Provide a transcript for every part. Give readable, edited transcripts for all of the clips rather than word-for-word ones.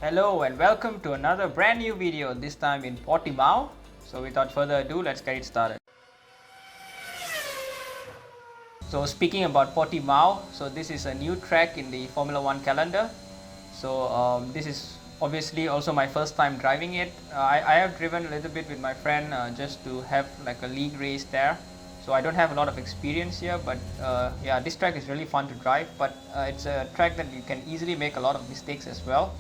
Hello and welcome to another brand new video, this time in Portimao. So without further ado, let's get it started. So speaking about Portimao, so this is a new track in the Formula 1 calendar. So this is obviously also my first time driving it. I have driven a little bit with my friend just to have like a league race there. So I don't have a lot of experience here, but yeah, this track is really fun to drive, but it's a track that you can easily make a lot of mistakes as well.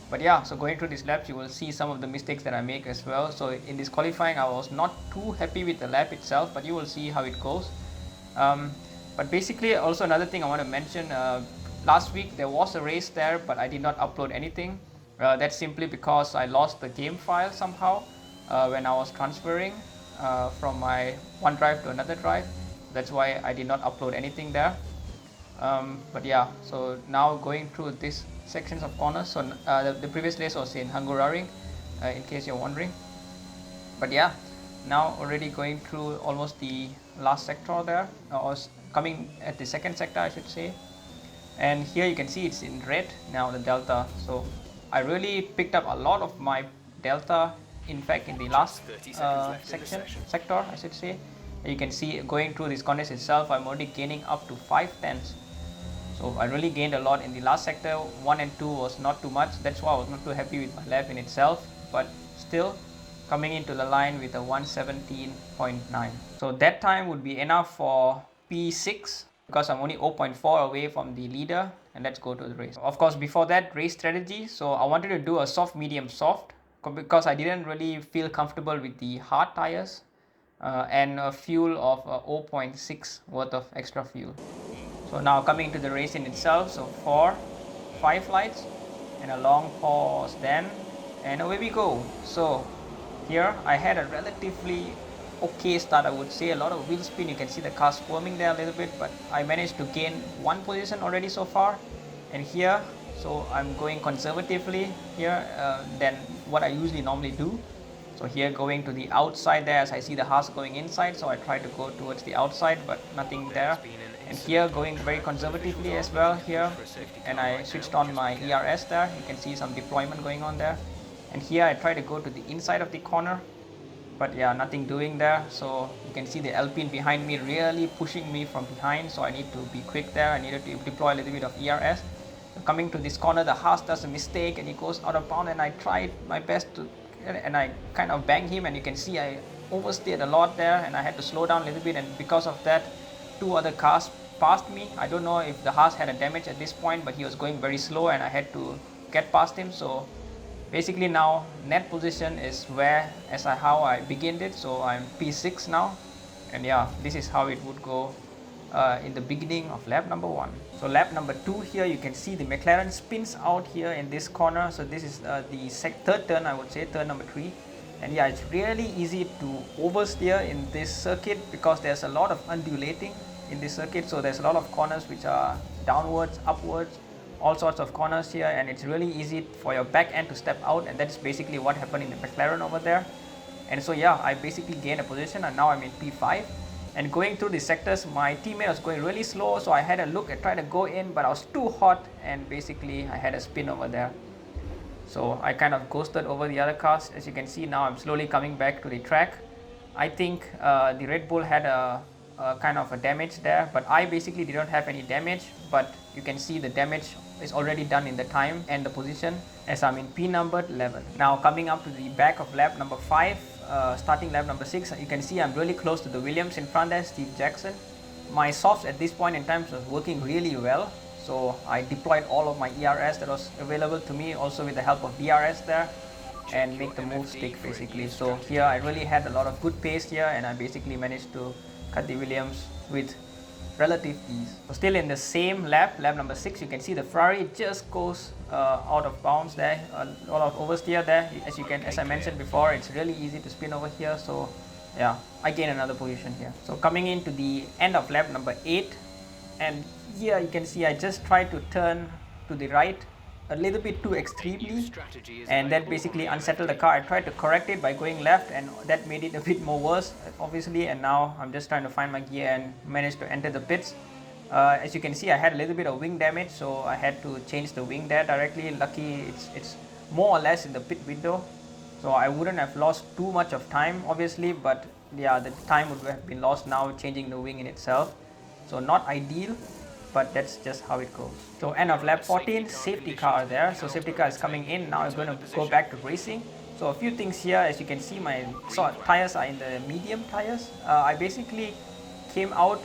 But yeah, so going through these laps, you will see some of the mistakes that I make as well. So in this qualifying, I was not too happy with the lap itself, but you will see how it goes. But basically, also another thing I want to mention, last week there was a race there, but I did not upload anything. That's simply because I lost the game file somehow when I was transferring from my one drive to another drive. That's why I did not upload anything there. But yeah, so now going through these sections of corners. So the previous race was in Hungary, in case you're wondering. But yeah, now already going through almost the last sector there, or coming at the second sector I should say. And here you can see it's in red now, the delta. So I really picked up a lot of my delta, in fact, in the last sector I should say. You can see going through these corners itself, I'm already gaining up to 5 tenths. So I really gained a lot in the last sector. 1 and 2 was not too much, that's why I was not too happy with my lap in itself, but still coming into the line with a 117.9. So that time would be enough for P6 because I'm only 0.4 away from the leader. And let's go to the race. Of course, before that, race strategy. So I wanted to do a soft, medium, soft because I didn't really feel comfortable with the hard tires and a fuel of 0.6 worth of extra fuel. So now coming to the race in itself, so 5 lights and a long pause then, and away we go. So here I had a relatively okay start, I would say. A lot of wheel spin, you can see the car squirming there a little bit, but I managed to gain one position already so far. And here, so I'm going conservatively here than what I usually normally do. So here going to the outside there, as I see the Haas going inside, so I try to go towards the outside, but nothing there. And here going very conservatively as well here, and I switched on my ERS there. You can see some deployment going on there. And here I try to go to the inside of the corner, but yeah, nothing doing there. So you can see the Alpine behind me really pushing me from behind, so I need to be quick there. I needed to deploy a little bit of ERS. Coming to this corner, the Haas does a mistake and he goes out of bounds, and I tried my best to, and I kind of banged him, and you can see I oversteered a lot there, and I had to slow down a little bit, and because of that, 2 other cars passed me. I don't know if the Haas had a damage at this point, but he was going very slow and I had to get past him. So basically now net position is how I began it. So I'm P6 now, and yeah, this is how it would go in the beginning of lap number 1. So lap number 2 here, you can see the McLaren spins out here in this corner. So this is the third turn, I would say, turn number 3. And yeah, it's really easy to oversteer in this circuit because there's a lot of undulating in this circuit. So there's a lot of corners which are downwards, upwards, all sorts of corners here, and it's really easy for your back end to step out, and that's basically what happened in the McLaren over there. And so yeah, I basically gained a position, and now I'm in P5. And going through the sectors, my teammate was going really slow, so I had a look and tried to go in, but I was too hot, and basically I had a spin over there. So I kind of ghosted over the other cars. As you can see now, I'm slowly coming back to the track. I think the Red Bull had a kind of a damage there, but I basically didn't have any damage. But you can see the damage is already done in the time and the position, as I'm in P numbered 11. Now coming up to the back of lap number 5, starting lap number 6, you can see I'm really close to the Williams in front there, Steve Jackson. My softs at this point in time was working really well. So I deployed all of my ERS that was available to me, also with the help of DRS there, and make the move stick basically. So here I really had a lot of good pace here, and I basically managed to cut the Williams with relative ease. So still in the same lap number 6, you can see the Ferrari just goes out of bounds there, a lot of oversteer there. As I mentioned before, it's really easy to spin over here. So yeah, I gain another position here. So coming into the end of lap number 8, and here you can see I just tried to turn to the right a little bit too extremely, and that basically unsettled the car. I tried to correct it by going left, and that made it a bit more worse obviously, and now I'm just trying to find my gear and managed to enter the pits. As you can see, I had a little bit of wing damage, so I had to change the wing there directly. Lucky it's more or less in the pit window, so I wouldn't have lost too much of time obviously, but yeah, the time would have been lost now changing the wing in itself. So not ideal, but that's just how it goes. So end of lap 14, safety car there. So safety car is coming in. Now I'm going to go back to racing. So a few things here, as you can see, my tires are in the medium tires. I basically came out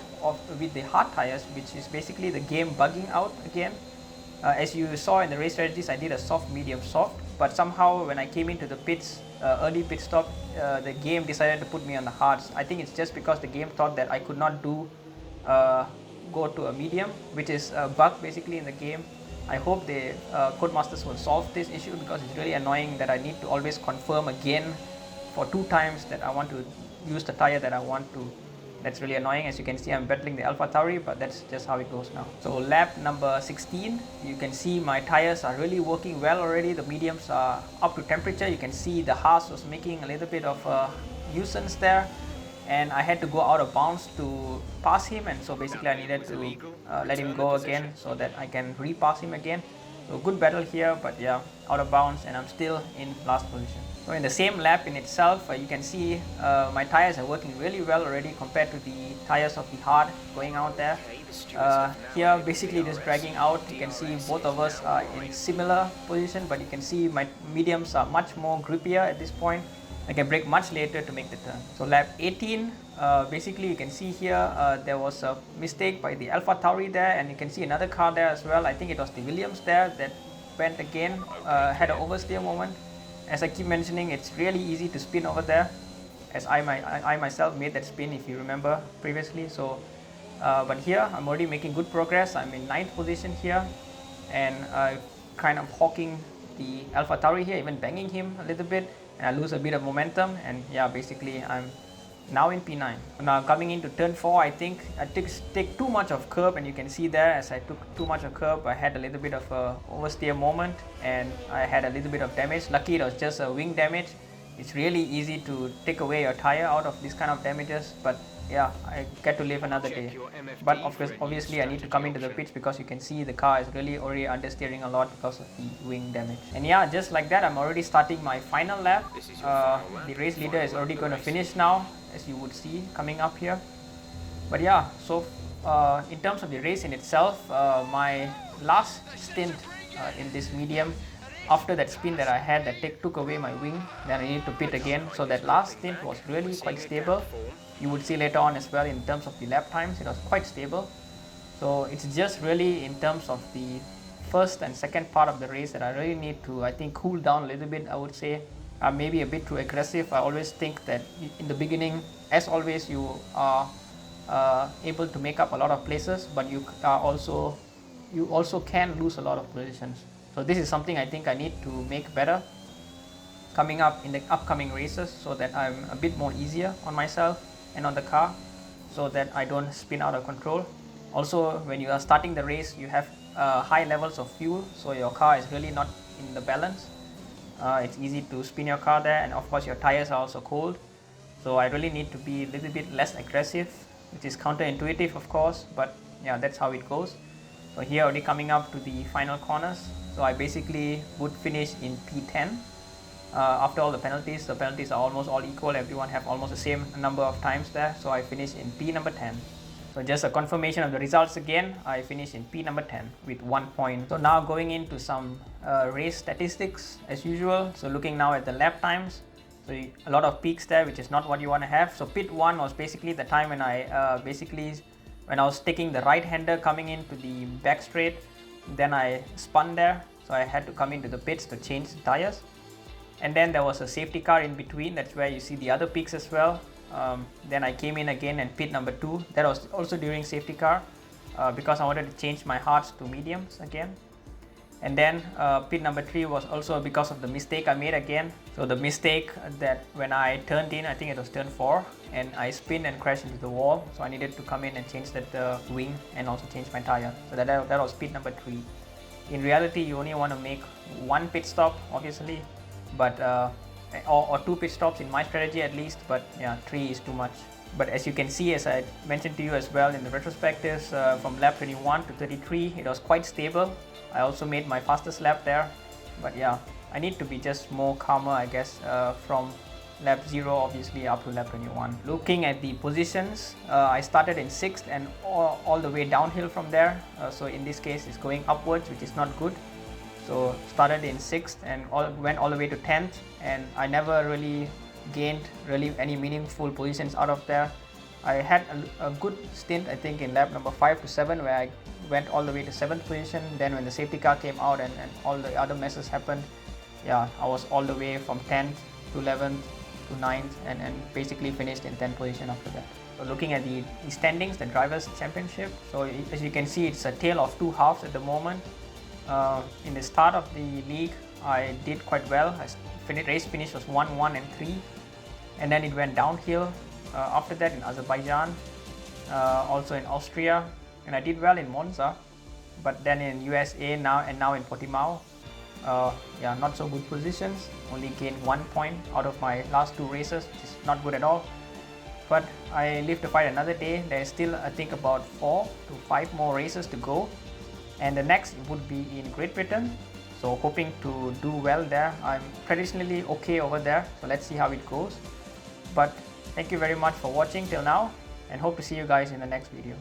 with the hard tires, which is basically the game bugging out again. As you saw in the race strategies, I did a soft, medium, soft, but somehow when I came into the pits, early pit stop, the game decided to put me on the hards. I think it's just because the game thought that I could not do go to a medium, which is a bug basically in the game. I hope the Codemasters will solve this issue, because it's really annoying that I need to always confirm again for 2 times that I want to use the tire that I want to. That's really annoying. As you can see, I'm battling the AlphaTauri, but that's just how it goes now. So lap number 16, you can see my tires are really working well already. The mediums are up to temperature. You can see the Haas was making a little bit of a nuisance there, and I had to go out of bounds to pass him, and so basically I needed to let him go again so that I can repass him again. So good battle here, but yeah, out of bounds, and I'm still in last position. So in the same lap in itself, you can see my tires are working really well already compared to the tires of the hard going out there. Here basically just dragging out, you can see both of us are in similar position, but you can see my mediums are much more grippier at this point. I can brake much later to make the turn. So lap 18, basically you can see here there was a mistake by the AlphaTauri there, and you can see another car there as well. I think it was the Williams there that went again, had an oversteer moment. As I keep mentioning, it's really easy to spin over there, as I myself made that spin if you remember previously. So, but here I'm already making good progress. I'm in 9th position here, and kind of hawking the AlphaTauri here, even banging him a little bit, and I lose a bit of momentum, and yeah, basically I'm now in P9. Now coming into turn 4, I think I take too much of curb, and you can see there as I took too much of curb, I had a little bit of a oversteer moment, and I had a little bit of damage. Lucky it was just a wing damage. It's really easy to take away your tire out of these kind of damages, but yeah, I get to live another day. But of course, obviously I need to come into the pits, because you can see the car is really already understeering a lot because of the wing damage. And yeah, just like that, I'm already starting my final lap. The race leader is already going to finish now, as you would see coming up here. But yeah, so in terms of the race in itself, my last stint in this medium, after that spin that I had that took away my wing, then I needed to pit again. So that last stint was really quite stable. You would see later on as well in terms of the lap times, it was quite stable. So it's just really in terms of the first and second part of the race that I really need to, I think, cool down a little bit, I would say. I'm maybe a bit too aggressive. I always think that in the beginning, as always, you are able to make up a lot of places, but you also can lose a lot of positions. So this is something I think I need to make better coming up in the upcoming races, so that I'm a bit more easier on myself and on the car, so that I don't spin out of control. Also, when you are starting the race, you have high levels of fuel, so your car is really not in the balance. It's easy to spin your car there, and of course your tires are also cold. So I really need to be a little bit less aggressive, which is counterintuitive of course, but yeah, that's how it goes. So here already coming up to the final corners, so I basically would finish in P10. After all the penalties are almost all equal, everyone have almost the same number of times there, so I finish in P number 10. So just a confirmation of the results again, I finished in P number 10 with 1 point. So now going into some race statistics as usual. So looking now at the lap times, so a lot of peaks there, which is not what you want to have. So pit 1 was basically the time when I when I was taking the right hander coming into the back straight, then I spun there, so I had to come into the pits to change the tires. And then there was a safety car in between, that's where you see the other peaks as well. Then I came in again and pit number 2, that was also during safety car, because I wanted to change my hards to mediums again. And then pit number 3 was also because of the mistake I made again. So the mistake that when I turned in, I think it was turn 4, and I spin and crashed into the wall, so I needed to come in and change that wing and also change my tire. So that was pit number 3. In reality, you only want to make 1 pit stop obviously, but or 2 pit stops in my strategy at least, but yeah, 3 is too much. But as you can see, as I mentioned to you as well in the retrospectives, from lap 21 to 33, it was quite stable. I also made my fastest lap there, but yeah, I need to be just more calmer, I guess, from lap 0 obviously up to lap 21. Looking at the positions, I started in 6th and all the way downhill from there. So in this case it's going upwards, which is not good. So started in 6th and went all the way to 10th, and I never really gained any meaningful positions out of there. I had a good stint, I think, in lap number 5 to 7, where I went all the way to 7th position. Then when the safety car came out and all the other messes happened, yeah, I was all the way from 10th to 11th to 9th and basically finished in 10th position after that. So looking at the standings, the Drivers' Championship, so as you can see, it's a tale of two halves at the moment. In the start of the league, I did quite well. Race finish was 1, 1 and 3, and then it went downhill after that in Azerbaijan, also in Austria, and I did well in Monza, but then in USA now in Portimao, yeah, not so good positions. Only gained 1 point out of my last 2 races, which is not good at all. But I live to fight another day. There's still, I think, about 4 to 5 more races to go, and the next would be in Great Britain, so hoping to do well there. I'm traditionally okay over there, so let's see how it goes. But thank you very much for watching till now, and hope to see you guys in the next video.